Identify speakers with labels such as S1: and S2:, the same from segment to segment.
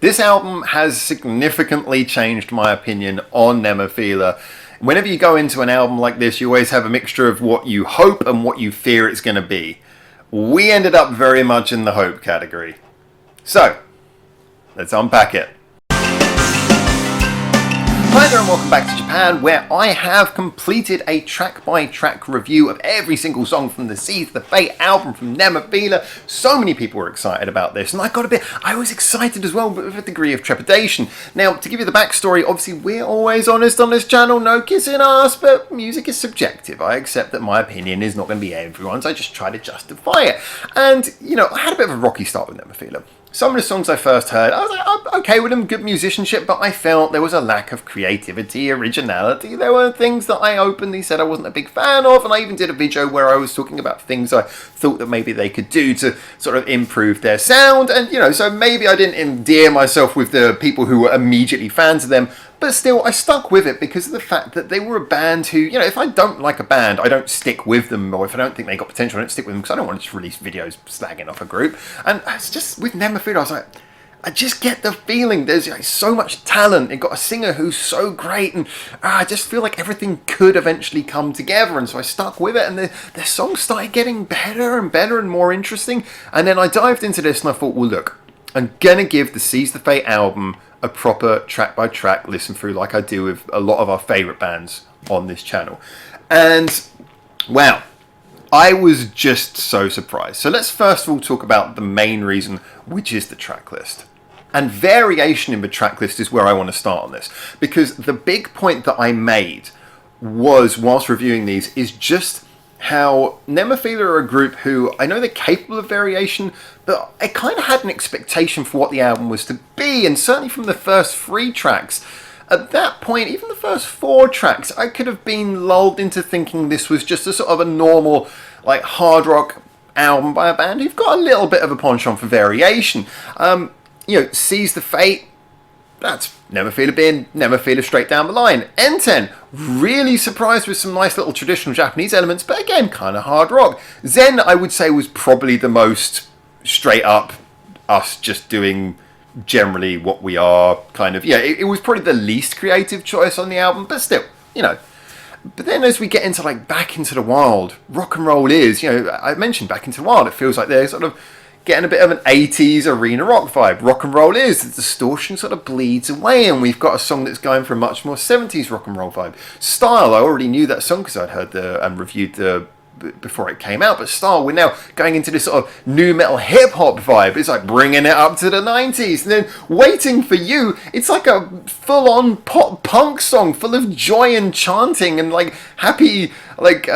S1: This album has significantly changed my opinion on Nemophila. Whenever you go into an album like this, you always have a mixture of what you hope and what you fear it's going to be. We ended up very much in the hope category. So, let's unpack it. Hi there and welcome back to Japan, where I have completed a track-by-track review of every single song from the Seize the Fate album from Nemophila. So many people were excited about this, and I was excited as well, but with a degree of trepidation. Now, to give you the backstory, obviously we're always honest on this channel, no kissing ass, but music is subjective. I accept that my opinion is not going to be everyone's, I just try to justify it. And, you know, I had a bit of a rocky start with Nemophila. Some of the songs I first heard, I was like, I'm okay with them, good musicianship, but I felt there was a lack of creativity, originality. There were things that I openly said I wasn't a big fan of, and I even did a video where I was talking about things I thought that maybe they could do to sort of improve their sound, and, you know, so maybe I didn't endear myself with the people who were immediately fans of them, but still, I stuck with it because of the fact that they were a band who, you know, if I don't like a band, I don't stick with them, or if I don't think they got potential, I don't stick with them because I don't want to just release videos slagging off a group. And it's just, with Nemophila, I was like, I just get the feeling there's like, so much talent. It got a singer who's so great, and I just feel like everything could eventually come together, and so I stuck with it, and the songs started getting better and more interesting. And then I dived into this and I thought, well, look, I'm gonna give the Seize the Fate album a proper track-by-track listen through like I do with a lot of our favourite bands on this channel. And, wow, I was just so surprised. So let's first of all talk about the main reason, which is the track list. And variation in the track list is where I want to start on this. Because the big point that I made was, whilst reviewing these, is just how Nemophila are a group who, I know they're capable of variation, but I kind of had an expectation for what the album was to be, and certainly from the first 3 tracks, at that point, even the first 4 tracks, I could have been lulled into thinking this was just a sort of a normal, like, hard rock album by a band who've got a little bit of a penchant for variation. You know, Seize the Fate, that's Nemophila being Nemophila straight down the line. N10, really surprised with some nice little traditional Japanese elements, but again, kind of hard rock. Zen, I would say, was probably the most straight up us just doing generally what we are, kind of. Yeah, it was probably the least creative choice on the album, but still, you know. But then as we get into, like, Back Into the Wild, rock and roll is, you know, I mentioned Back Into the Wild, it feels like they're sort of getting a bit of an 80s arena rock vibe. Rock and roll is, the distortion sort of bleeds away, and we've got a song that's going for a much more 70s rock and roll vibe. Style, I already knew that song because I'd heard and reviewed the before it came out, but Style, we're now going into this sort of new metal hip hop vibe. It's like bringing it up to the 90s, and then Waiting for You, it's like a full-on pop punk song full of joy and chanting and like happy, like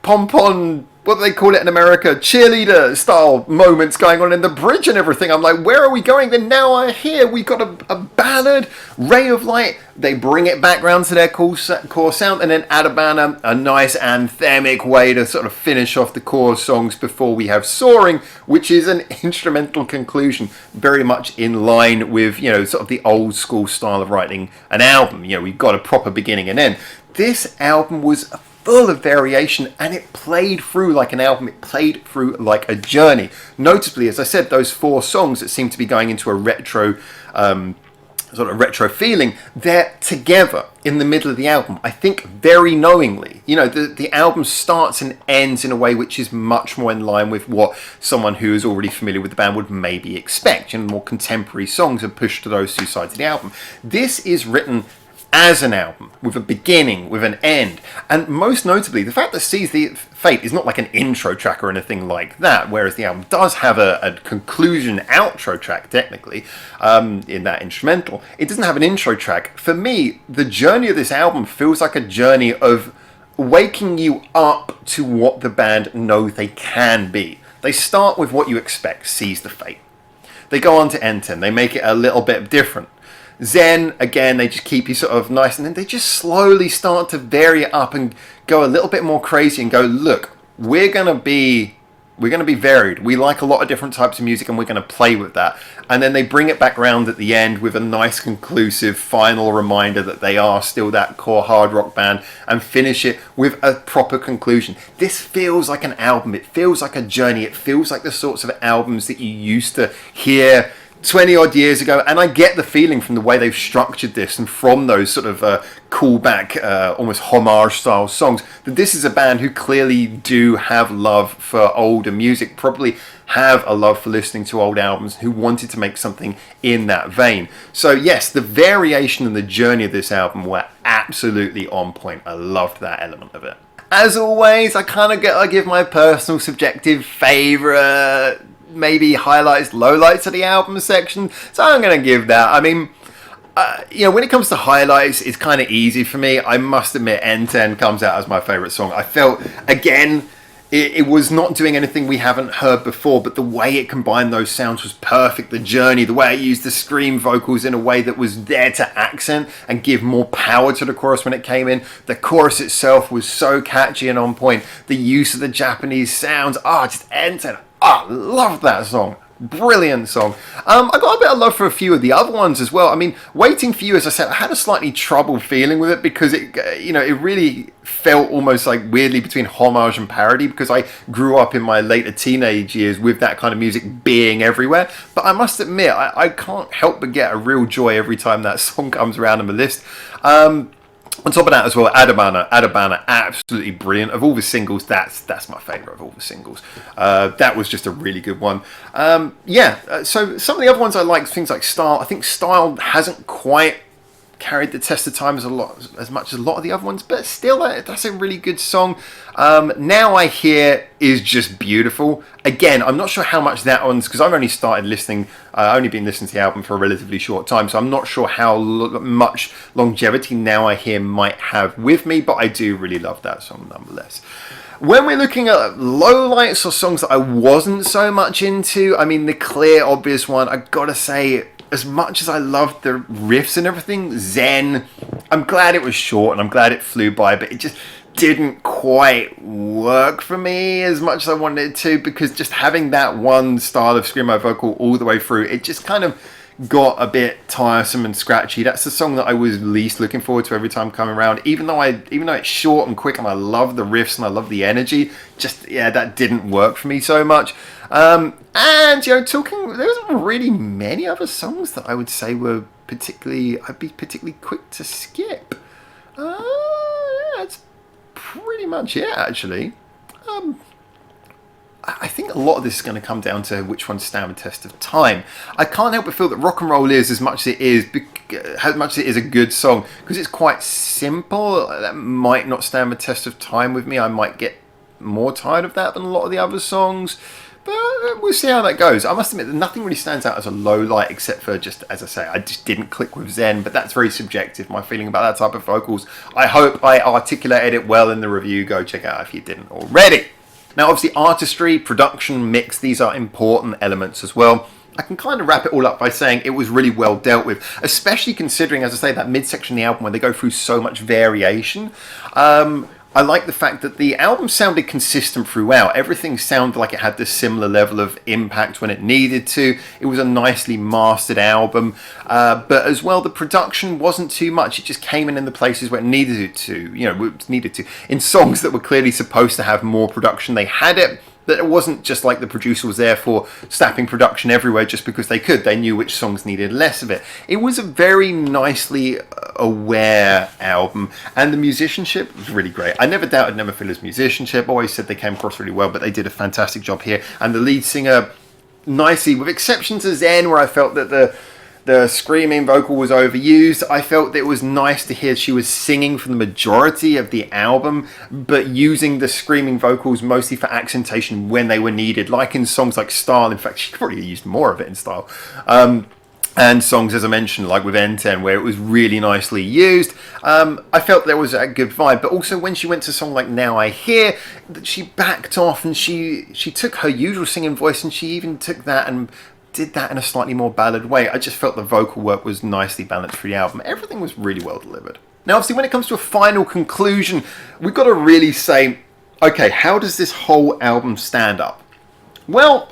S1: pom-pom, what do they call it in America, cheerleader style moments going on in the bridge and everything. I'm like, where are we going? Then now I hear we've got a ballad, Ray of Light. They bring it back round to their core sound, and then add a nice anthemic way to sort of finish off the core songs before we have Soaring, which is an instrumental conclusion, very much in line with, you know, sort of the old school style of writing an album. You know, we've got a proper beginning and end. This album was full of variation, and it played through like an album, it played through like a journey. Notably, as I said, those 4 songs that seem to be going into a retro, sort of retro feeling, they're together in the middle of the album, I think very knowingly. You know, the album starts and ends in a way which is much more in line with what someone who is already familiar with the band would maybe expect, and more contemporary songs are pushed to those 2 sides of the album. This is written as an album, with a beginning, with an end, and most notably, the fact that Seize the Fate is not like an intro track or anything like that, whereas the album does have a conclusion outro track, technically, in that instrumental. It doesn't have an intro track. For me, the journey of this album feels like a journey of waking you up to what the band know they can be. They start with what you expect, Seize the Fate. They go on to N10, they make it a little bit different. Zen, again, they just keep you sort of nice, and then they just slowly start to vary it up and go a little bit more crazy and go, look, we're gonna be varied. We like a lot of different types of music, and we're gonna play with that. And then they bring it back round at the end with a nice conclusive final reminder that they are still that core hard rock band, and finish it with a proper conclusion. This feels like an album. It feels like a journey. It feels like the sorts of albums that you used to hear 20 odd years ago, and I get the feeling from the way they've structured this and from those sort of callback, almost homage style songs, that this is a band who clearly do have love for older music, probably have a love for listening to old albums, who wanted to make something in that vein. So yes, the variation and the journey of this album were absolutely on point. I loved that element of it. As always, I give my personal subjective favourite, maybe highlights, lowlights of the album section. So I'm going to give that. I mean, when it comes to highlights, it's kind of easy for me. I must admit, N10 comes out as my favourite song. I felt, again, it was not doing anything we haven't heard before, but the way it combined those sounds was perfect. The journey, the way it used the scream vocals in a way that was there to accent and give more power to the chorus when it came in. The chorus itself was so catchy and on point. The use of the Japanese sounds, just N10. Love that song. Brilliant song. I got a bit of love for a few of the other ones as well. I mean, Waiting for You, as I said, I had a slightly trouble feeling with it because it really felt almost like weirdly between homage and parody, because I grew up in my later teenage years with that kind of music being everywhere. But I must admit, I can't help but get a real joy every time that song comes around on the list. On top of that as well, Adabana, absolutely brilliant. Of all the singles, that's my favourite of all the singles. That was just a really good one. So some of the other ones I like, things like Style. I think Style hasn't quite carried the test of time as much as a lot of the other ones, but still, that's a really good song. Now I Hear is just beautiful. Again, I'm not sure how much that one's, because I've only started listening, only been listening to the album for a relatively short time, so I'm not sure how much longevity Now I Hear might have with me, but I do really love that song nonetheless. When we're looking at lowlights or songs that I wasn't so much into, I mean, the clear, obvious one, I gotta say, as much as I loved the riffs and everything, Zen, I'm glad it was short and I'm glad it flew by, but it just didn't quite work for me as much as I wanted it to, because just having that one style of screamo vocal all the way through, it just kind of got a bit tiresome and scratchy. That's the song that I was least looking forward to every time coming around, even though it's short and quick and I love the riffs and I love the energy, that didn't work for me so much. And there wasn't really many other songs that I would say I'd be particularly quick to skip. That's pretty much it, actually. I think a lot of this is going to come down to which ones stand the test of time. I can't help but feel that Rock and Roll is, as much as it is a good song, because it's quite simple. That might not stand the test of time with me. I might get more tired of that than a lot of the other songs, but we'll see how that goes. I must admit that nothing really stands out as a low light, except for just, as I say, I just didn't click with Zen, but that's very subjective, my feeling about that type of vocals. I hope I articulated it well in the review. Go check it out if you didn't already. Now, obviously, artistry, production, mix, these are important elements as well. I can kind of wrap it all up by saying it was really well dealt with, especially considering, as I say, that midsection of the album where they go through so much variation. I like the fact that the album sounded consistent throughout. Everything sounded like it had this similar level of impact when it needed to. It was a nicely mastered album. But as well, the production wasn't too much. It just came in the places where it needed it to. In songs that were clearly supposed to have more production, they had it. That it wasn't just like the producer was there for slapping production everywhere just because they could. They knew which songs needed less of it. It was a very nicely aware album, and the musicianship was really great. I never doubted Nemophila's musicianship. Always said they came across really well, but they did a fantastic job here. And the lead singer, nicely, with exception to Zen, where I felt that the screaming vocal was overused, I felt that it was nice to hear she was singing for the majority of the album, but using the screaming vocals mostly for accentation when they were needed, like in songs like Style. In fact, she could probably used more of it in Style. And songs, as I mentioned, like with N10, where it was really nicely used. I felt there was a good vibe, but also when she went to a song like Now I Hear, that she backed off and she took her usual singing voice and she even took that and did that in a slightly more ballad way. I just felt the vocal work was nicely balanced through the album. Everything was really well delivered. Now, obviously, when it comes to a final conclusion, we've got to really say, okay, how does this whole album stand up? Well,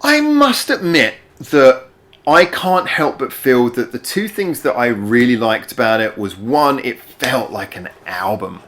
S1: I must admit that I can't help but feel that the two things that I really liked about it was, one, it felt like an album.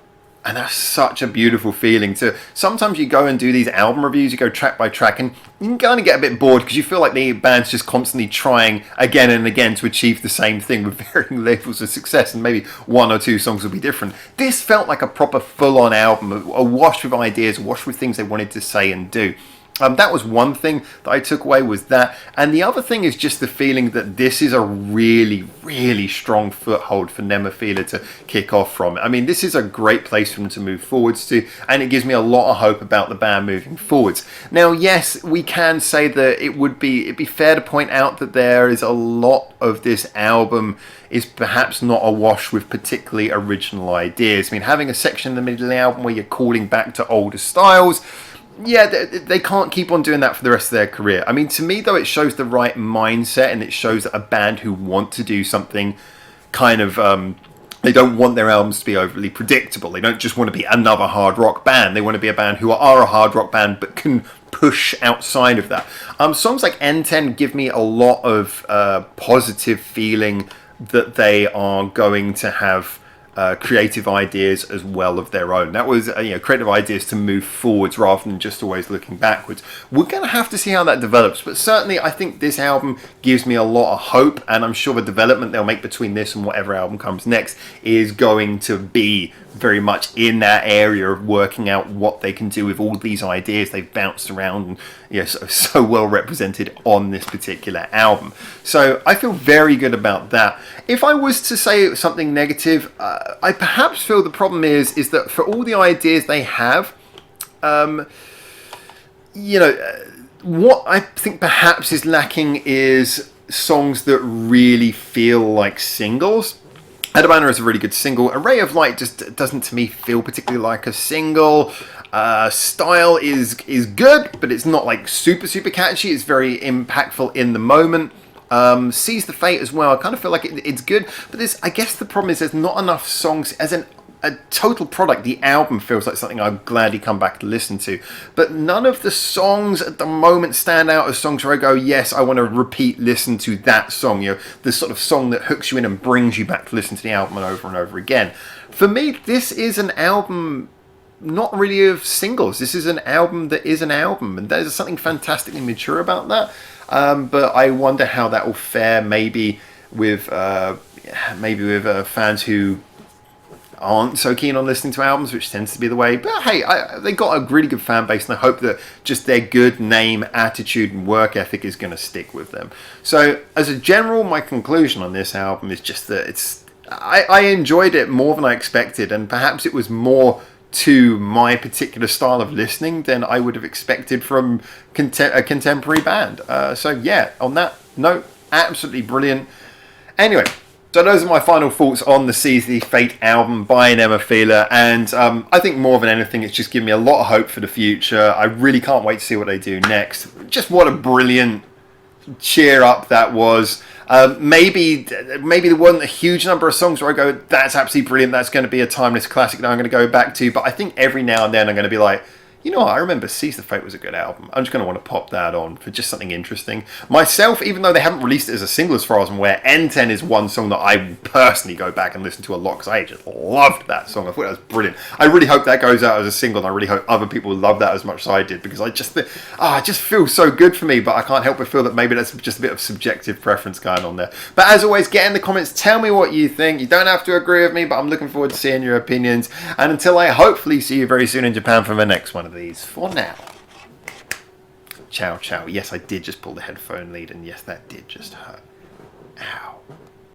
S1: And that's such a beautiful feeling. To sometimes you go and do these album reviews, you go track by track, and you can kind of get a bit bored because you feel like the band's just constantly trying again and again to achieve the same thing with varying levels of success, and maybe one or two songs will be different. This felt like a proper full-on album, awash with ideas, awash with things they wanted to say and do. That was one thing that I took away, was that. And the other thing is just the feeling that this is a really, really strong foothold for Nemophila to kick off from. I mean, this is a great place for them to move forwards to, and it gives me a lot of hope about the band moving forwards. Now, yes, we can say that it'd be fair to point out that there is a lot of this album is perhaps not awash with particularly original ideas. I mean, having a section in the middle of the album where you're calling back to older styles, yeah, they can't keep on doing that for the rest of their career. I mean, to me, though, it shows the right mindset, and it shows that a band who want to do something kind of... they don't want their albums to be overly predictable. They don't just want to be another hard rock band. They want to be a band who are a hard rock band but can push outside of that. Songs like N10 give me a lot of positive feeling that they are going to have creative ideas as well of their own. That was, creative ideas to move forwards rather than just always looking backwards. We're going to have to see how that develops, but certainly I think this album gives me a lot of hope, and I'm sure the development they'll make between this and whatever album comes next is going to be very much in that area of working out what they can do with all these ideas they've bounced around and so well represented on this particular album. So I feel very good about that. If I was to say something negative, I perhaps feel the problem is that for all the ideas they have, what I think perhaps is lacking is songs that really feel like singles. Adabana is a really good single. A Ray of Light just doesn't, to me, feel particularly like a single. Style is good, but it's not like super catchy. It's very impactful in the moment. Seize the Fate as well. I kind of feel like it's good, but I guess the problem is there's not enough songs as a total product. The album feels like something I'd gladly come back to listen to, but none of the songs at the moment stand out as songs where I go, yes, I want to repeat listen to that song. The sort of song that hooks you in and brings you back to listen to the album and over again. For me, this is an album not really of singles. This is an album that is an album, and there's something fantastically mature about that. But I wonder how that will fare maybe with fans who aren't so keen on listening to albums, which tends to be the way. But hey, they got a really good fan base, and I hope that just their good name, attitude, and work ethic is going to stick with them. So, as a general, my conclusion on this album is just that I enjoyed it more than I expected, and perhaps it was more to my particular style of listening than I would have expected from a contemporary band. So yeah, on that note, absolutely brilliant. Anyway, so those are my final thoughts on the Seize the Fate album by Nemophila, and I think more than anything, it's just given me a lot of hope for the future. I really can't wait to see what they do next. Just what a brilliant cheer up that was. Maybe there wasn't a huge number of songs where I go, that's absolutely brilliant, that's going to be a timeless classic that I'm going to go back to, but I think every now and then I'm going to be like, you know what, I remember Seize the Fate was a good album. I'm just going to want to pop that on for just something interesting. Myself, even though they haven't released it as a single as far as I'm aware, N10 is one song that I personally go back and listen to a lot because I just loved that song. I thought that was brilliant. I really hope that goes out as a single, and I really hope other people love that as much as I did, because it just feels so good for me, but I can't help but feel that maybe that's just a bit of subjective preference going on there. But as always, get in the comments, tell me what you think. You don't have to agree with me, but I'm looking forward to seeing your opinions. And until I hopefully see you very soon in Japan for the next one of these, for now, ciao ciao. Yes, I did just pull the headphone lead, and yes, that did just hurt.